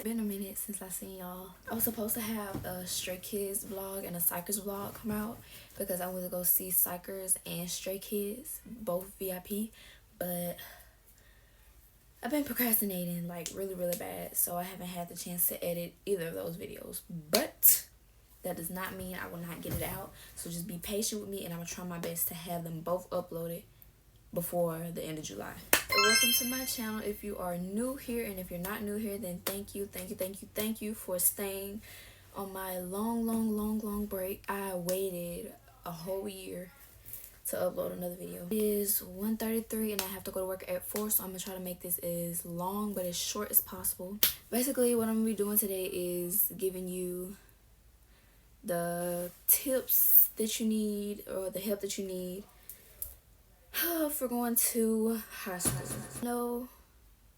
Been a minute since I seen y'all. I was supposed to have a Stray Kids vlog and a Psychers vlog come out because I went to go see Psychers and Stray Kids, both VIP, but I've been procrastinating like really bad, so I haven't had the chance to edit either of those videos. But that does not mean I will not get it out, so just be patient with me and I'm gonna try my best to have them both uploaded before the end of July. Welcome to my channel if you are new here, and if you're not new here, then thank you for staying on my long break. I waited a whole year to upload another video. It is 1:33 and I have to go to work at 4, so I'm gonna try to make this as long but as short as possible. Basically what I'm gonna be doing today is giving you the tips that you need, or the help that you need for going to high school. No,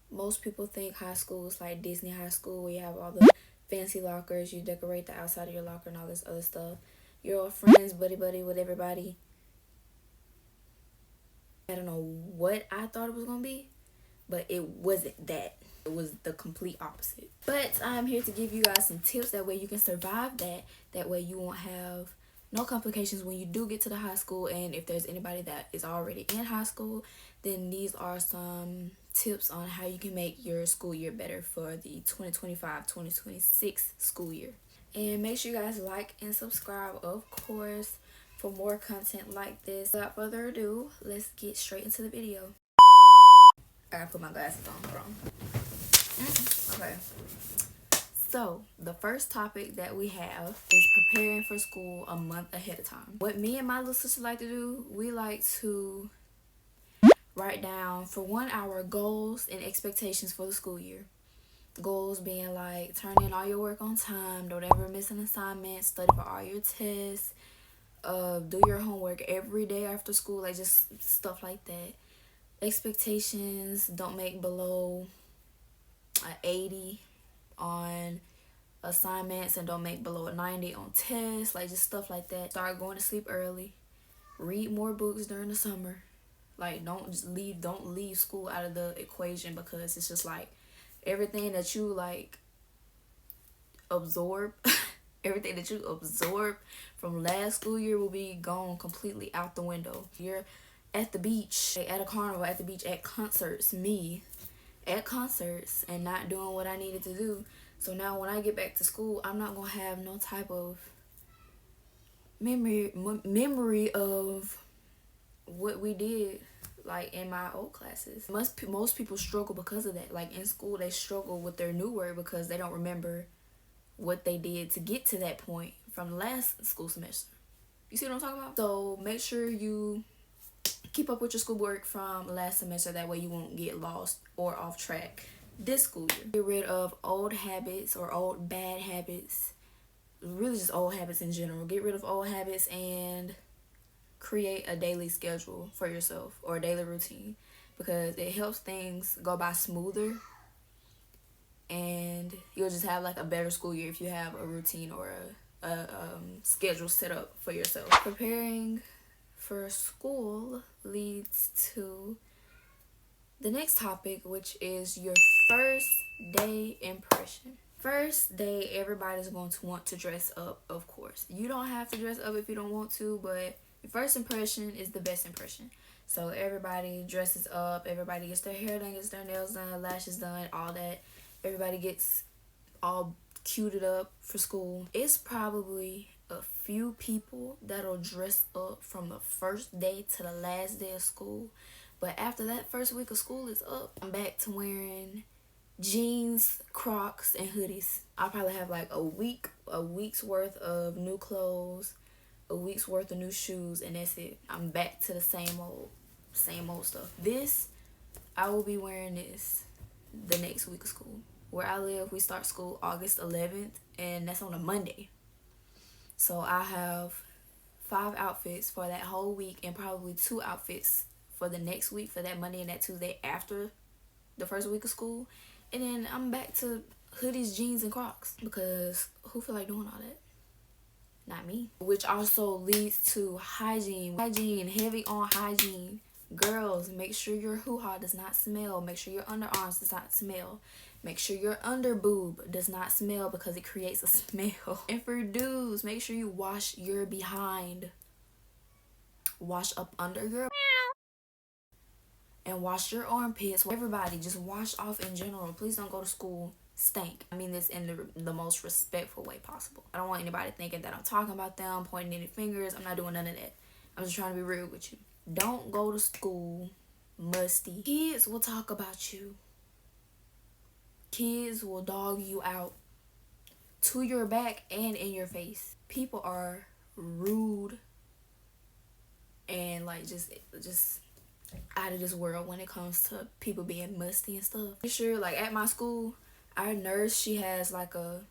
most people think high school is like Disney high school, where you have all the fancy lockers, you decorate the outside of your locker and all this other stuff. You're all friends, buddy with everybody. I don't know what I thought it was gonna be, but it wasn't that. It was the complete opposite. But I'm here to give you guys some tips, that way you can survive that. That way you won't have no complications when you do get to the high school. And if there's anybody that is already in high school, then these are some tips on how you can make your school year better for the 2025-2026 school year. And make sure you guys like and subscribe, of course, for more content like this. Without further ado, let's get straight into the video. I gotta put my glasses on. Hold on. Okay. So, the first topic that we have is preparing for school a month ahead of time. What me and my little sister like to do, we like to write down, for 1 hour, goals and expectations for the school year. Goals being like, turn in all your work on time, don't ever miss an assignment, study for all your tests, do your homework every day after school, like just stuff like that. Expectations, don't make below 80 on assignments, and don't make below a 90 on tests, like just stuff like that. Start going to sleep early, read more books during the summer. Like don't leave school out of the equation, because it's just like everything that you like absorb everything that you absorb from last school year will be gone completely out the window. You're at the beach, at a carnival, at the beach, at concerts, at concerts, and not doing what I needed to do. So now when I get back to school, I'm not gonna have no type of memory of what we did like in my old classes. Most people struggle because of that. Like in school, they struggle with their new word because they don't remember what they did to get to that point from last school semester. You see what I'm talking about? So make sure you keep up with your schoolwork from last semester. That way you won't get lost or off track this school year. Get rid of old habits or old bad habits. Really just old habits in general. Get rid of old habits and create a daily schedule for yourself, or a daily routine, because it helps things go by smoother, and you'll just have like a better school year if you have a routine or a schedule set up for yourself. Preparing for school leads to the next topic, which is your first day impression. First day, everybody's going to want to dress up, of course. You don't have to dress up if you don't want to, but your first impression is the best impression. So everybody dresses up, everybody gets their hair done, gets their nails done, lashes done, all that. Everybody gets all cuted up for school. It's probably a few people that'll dress up from the first day to the last day of school. But after that first week of school is up, I'm back to wearing jeans, Crocs, and hoodies. I'll probably have like a week's worth of new clothes, a week's worth of new shoes, and that's it. I'm back to the same old stuff. I will be wearing this the next week of school. Where I live, we start school August 11th, and that's on a Monday. So I have 5 outfits for that whole week, and probably 2 outfits for the next week, for that Monday and that Tuesday after the first week of school. And then I'm back to hoodies, jeans, and Crocs, because who feel like doing all that? Not me. Which also leads to hygiene, heavy on hygiene. Girls, make sure your hoo-ha does not smell. Make sure your underarms does not smell. Make sure your under boob does not smell because it creates a smell. And for dudes, make sure you wash your behind. Wash up under your and wash your armpits. Everybody, just wash off in general. Please don't go to school stank. I mean this in the most respectful way possible. I don't want anybody thinking that I'm talking about them, pointing any fingers. I'm not doing none of that. I'm just trying to be real with you. Don't go to school musty. Kids will talk about you. Kids will dog you out to your back and in your face. People are rude and like just out of this world when it comes to people being musty and stuff. Sure, like at my school, our nurse, she has like a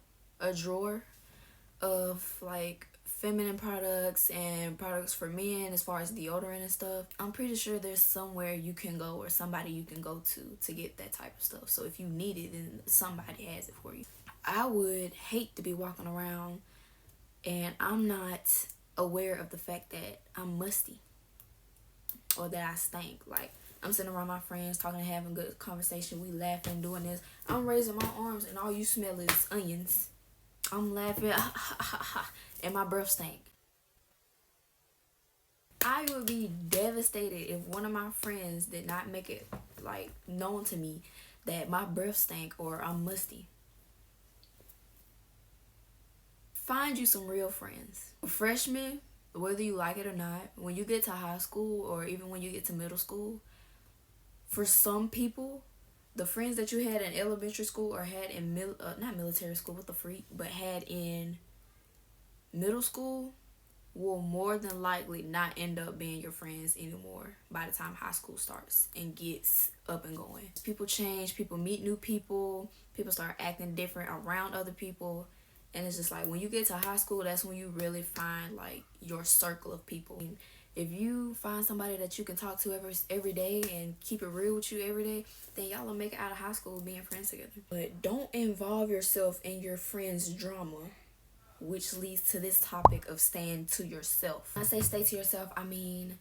drawer of like feminine products and products for men as far as deodorant and stuff. I'm pretty sure there's somewhere you can go or somebody you can go to get that type of stuff. So if you need it, then somebody has it for you. I would hate to be walking around and I'm not aware of the fact that I'm musty or that I stink. Like, I'm sitting around my friends talking and having good conversation. We laughing, doing this. I'm raising my arms and all you smell is onions. I'm laughing, and my breath stank. I would be devastated if one of my friends did not make it like known to me that my breath stank or I'm musty. Find you some real friends. Freshmen, whether you like it or not, when you get to high school or even when you get to middle school, for some people, the friends that you had in elementary school or had in not military school, what the freak, but had in middle school will more than likely not end up being your friends anymore by the time high school starts and gets up and going. People change, people meet new people start acting different around other people, and it's just like when you get to high school, that's when you really find like your circle of people. If you find somebody that you can talk to every day and keep it real with you every day, then y'all will make it out of high school being friends together. But don't involve yourself in your friends' drama, which leads to this topic of staying to yourself. When I say stay to yourself, I mean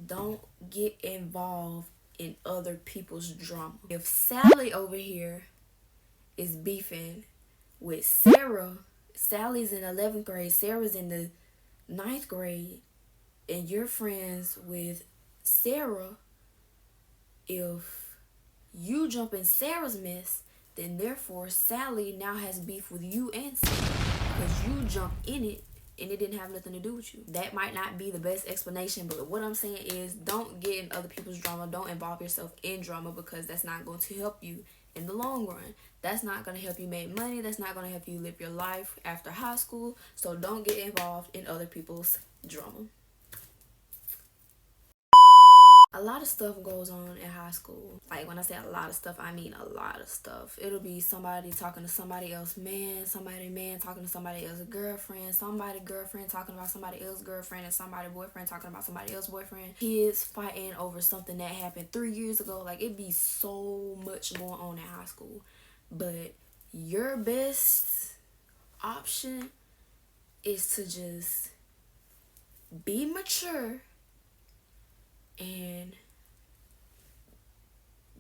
don't get involved in other people's drama. If Sally over here is beefing with Sarah, Sally's in 11th grade, Sarah's in the 9th grade, and you're friends with Sarah, if you jump in Sarah's mess, then therefore Sally now has beef with you and Sarah because you jumped in it and it didn't have nothing to do with you. That might not be the best explanation, but what I'm saying is don't get in other people's drama. Don't involve yourself in drama because that's not going to help you in the long run. That's not going to help you make money. That's not going to help you live your life after high school. So don't get involved in other people's drama. A lot of stuff goes on in high school. Like when I say a lot of stuff, I mean a lot of stuff. It'll be somebody talking to somebody else man, somebody man talking to somebody else's girlfriend, somebody girlfriend talking about somebody else's girlfriend, and somebody boyfriend talking about somebody else's boyfriend. Kids fighting over something that happened 3 years ago. Like it'd be so much going on in high school. But your best option is to just be mature and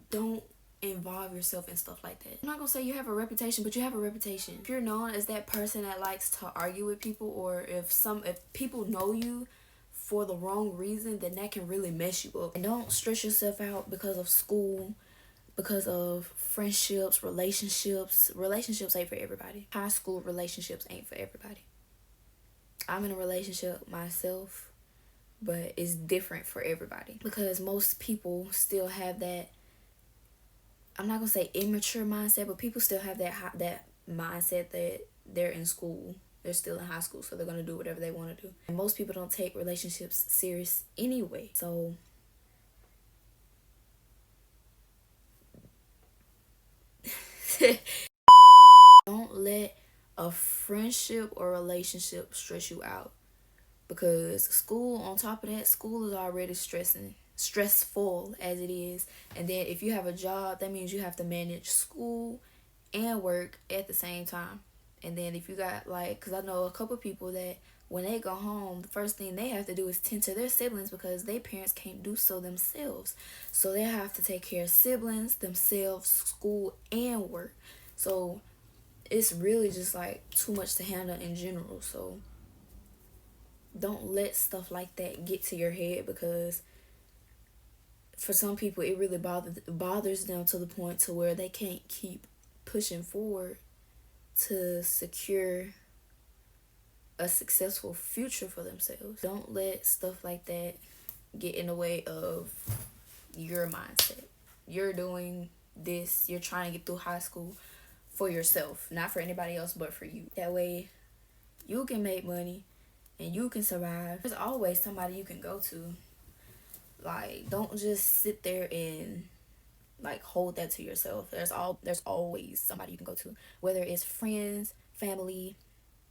don't involve yourself in stuff like that. I'm not gonna say you have a reputation, but you have a reputation. If you're known as that person that likes to argue with people, or if people know you for the wrong reason, then that can really mess you up. And don't stress yourself out because of school, because of friendships, relationships. Relationships ain't for everybody. High school relationships ain't for everybody. I'm in a relationship myself, but it's different for everybody because most people still have that, I'm not gonna say immature mindset, but people still have that mindset that they're in school, they're still in high school, so they're gonna do whatever they want to do. And most people don't take relationships serious anyway, so don't let a friendship or relationship stress you out. Because school, on top of that, school is already stressful as it is. And then if you have a job, that means you have to manage school and work at the same time. And then if you got like, because I know a couple people that when they go home, the first thing they have to do is tend to their siblings because their parents can't do so themselves. So they have to take care of siblings, themselves, school, and work. So it's really just like too much to handle in general. So don't let stuff like that get to your head, because for some people it really bothers them to the point to where they can't keep pushing forward to secure a successful future for themselves. Don't let stuff like that get in the way of your mindset. You're doing this, you're trying to get through high school for yourself, not for anybody else but for you. That way you can make money and you can survive. There's always somebody you can go to. Like, don't just sit there and like hold that to yourself. There's always somebody you can go to, whether it's friends, family,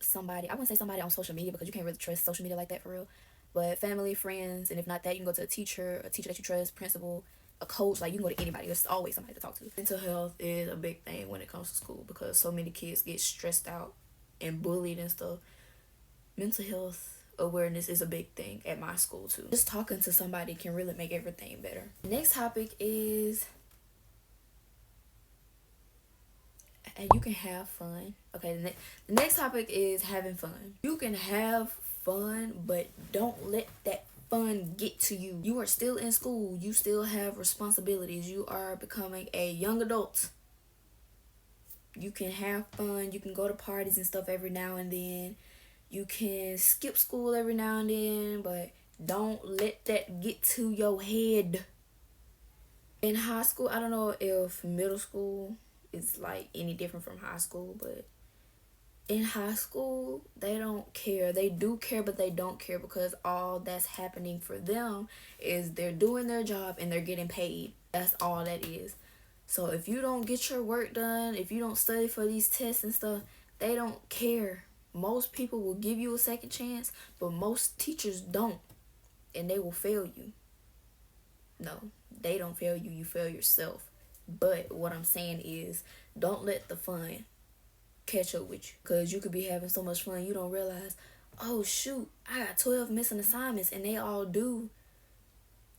somebody. I wouldn't say somebody on social media because you can't really trust social media like that for real, but family, friends, and if not that, you can go to a teacher that you trust, principal, a coach. Like, you can go to anybody. There's always somebody to talk to. Mental health is a big thing when it comes to school because so many kids get stressed out and bullied and stuff. Mental health awareness is a big thing at my school too. Just talking to somebody can really make everything better. Next topic is, and you can have fun. Okay, the next topic is having fun. You can have fun, but don't let that fun get to you. You are still in school. You still have responsibilities. You are becoming a young adult. You can have fun. You can go to parties and stuff every now and then. You can skip school every now and then, but don't let that get to your head. In high school, I don't know if middle school is like any different from high school, but in high school, they don't care. They do care, but they don't care because all that's happening for them is they're doing their job and they're getting paid. That's all that is. So if you don't get your work done, if you don't study for these tests and stuff, they don't care. Most people will give you a second chance, but most teachers don't, and they will fail you. No, they don't fail you, you fail yourself. But what I'm saying is, don't let the fun catch up with you, because you could be having so much fun you don't realize, oh shoot, I got 12 missing assignments and they all due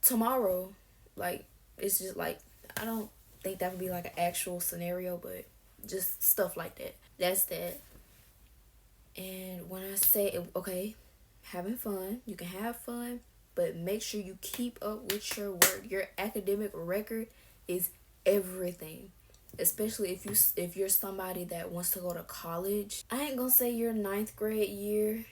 tomorrow. Like, it's just like, I don't think that would be like an actual scenario, but just stuff like that. That's that. And when I say, okay, having fun, you can have fun, but make sure you keep up with your work. Your academic record is everything, especially if you're somebody that wants to go to college. I ain't gonna say your 9th grade year.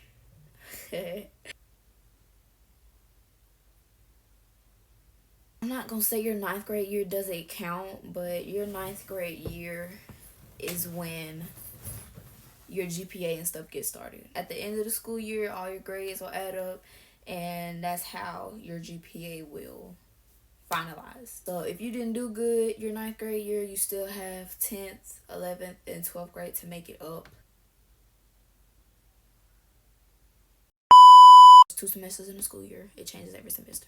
I'm not gonna say your 9th grade year doesn't count, but your 9th grade year is when your GPA and stuff get started. At the end of the school year, all your grades will add up, and that's how your GPA will finalize. So if you didn't do good your 9th grade year, you still have 10th, 11th, and 12th grade to make it up. 2 semesters in the school year. It changes every semester.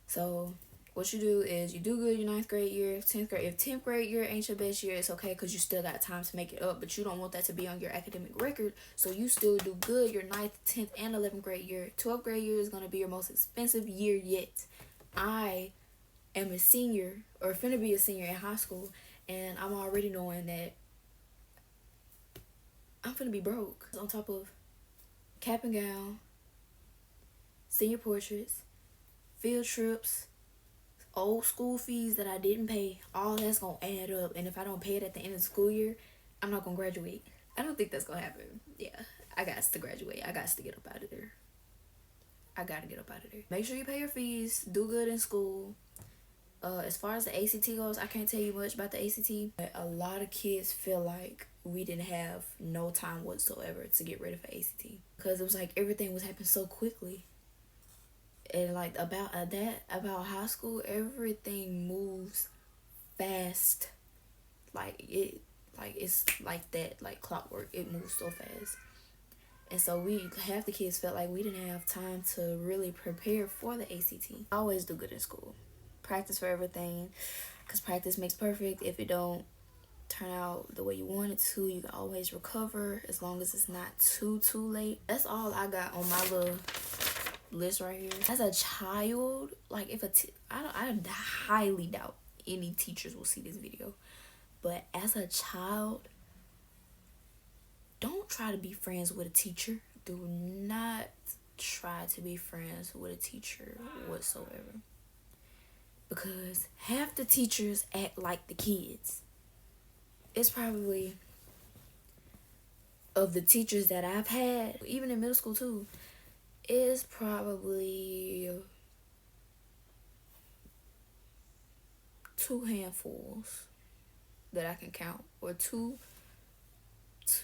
So what you do is you do good your 9th grade year, 10th grade. If 10th grade year ain't your best year, it's okay because you still got time to make it up, but you don't want that to be on your academic record, so you still do good your 9th, 10th, and 11th grade year. 12th grade year is going to be your most expensive year yet. I am a senior, or finna be a senior in high school, and I'm already knowing that I'm finna be broke. On top of cap and gown, senior portraits, field trips, old school fees that I didn't pay, all that's gonna add up, and if I don't pay it at the end of the school year, I'm not gonna graduate. I don't think that's gonna happen. Yeah, I got to graduate. I got to get up out of there. I gotta get up out of there. Make sure you pay your fees, do good in school. As far as the ACT goes, I can't tell you much about the ACT, but a lot of kids feel like we didn't have no time whatsoever to get ready for ACT, because it was like everything was happening so quickly. And like about high school, everything moves fast. It's like that, like clockwork. It moves so fast. And so half the kids felt like we didn't have time to really prepare for the ACT. I always do good in school. Practice for everything, because practice makes perfect. If it don't, turn out the way you want it to. You can always recover as long as it's not too late. That's all I got on my little list right here. As a child, like if I highly doubt any teachers will see this video, but as a child, don't try to be friends with a teacher. Do not try to be friends with a teacher whatsoever, because half the teachers act like the kids. It's probably, of the teachers that I've had, even in middle school too, is probably 2 handfuls that I can count, or two,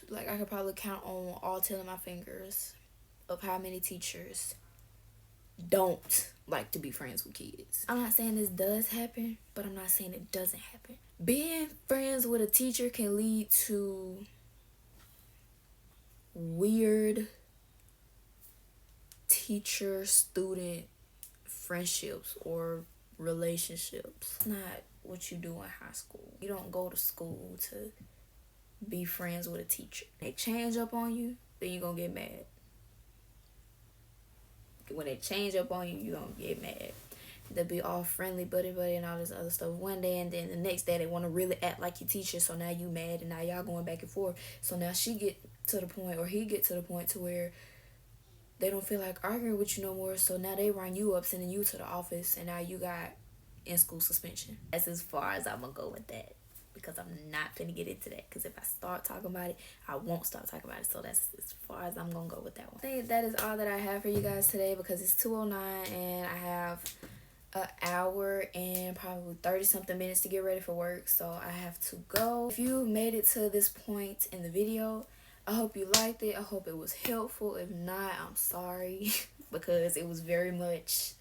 like I could probably count on all 10 of my fingers of how many teachers don't like to be friends with kids. I'm not saying this does happen, but I'm not saying it doesn't happen. Being friends with a teacher can lead to weird teacher-student friendships or relationships. It's not what you do in high school. You don't go to school to be friends with a teacher. They change up on you, then you're gonna get mad. When they change up on you, you're gonna get mad. They'll be all friendly, buddy, and all this other stuff one day, and then the next day they want to really act like your teacher, so now you mad, and now y'all going back and forth. So now she get to the point, or he get to the point to where they don't feel like arguing with you no more, so now they run you up, sending you to the office, and now you got in-school suspension. That's as far as I'm gonna go with that, because I'm not finna get into that, because if I start talking about it, I won't stop talking about it. So that's as far as I'm gonna go with that one. I think that is all that I have for you guys today, because it's 2:09 and I have an hour and probably 30 something minutes to get ready for work, so I have to go. If you made it to this point in the video, I hope you liked it. I hope it was helpful. If not, I'm sorry because it was very much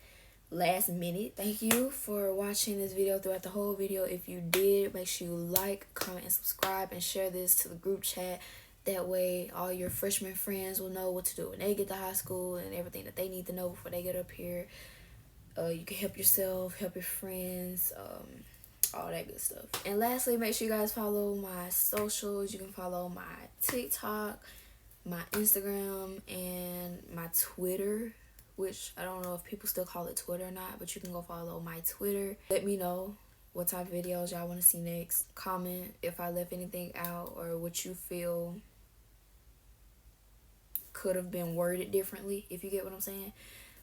last minute. Thank you for watching this video throughout the whole video. If you did, make sure you like, comment, and subscribe, and share this to the group chat. That way all your freshman friends will know what to do when they get to high school and everything that they need to know before they get up here. You can help yourself, help your friends, all that good stuff. And lastly, make sure you guys follow my socials. You can follow my TikTok, my Instagram, and my Twitter, which I don't know if people still call it Twitter or not, but you can go follow my Twitter. Let me know what type of videos y'all want to see next. Comment if I left anything out or what you feel could have been worded differently, if you get what I'm saying.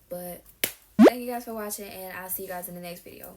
But thank you guys for watching, and I'll see you guys in the next video.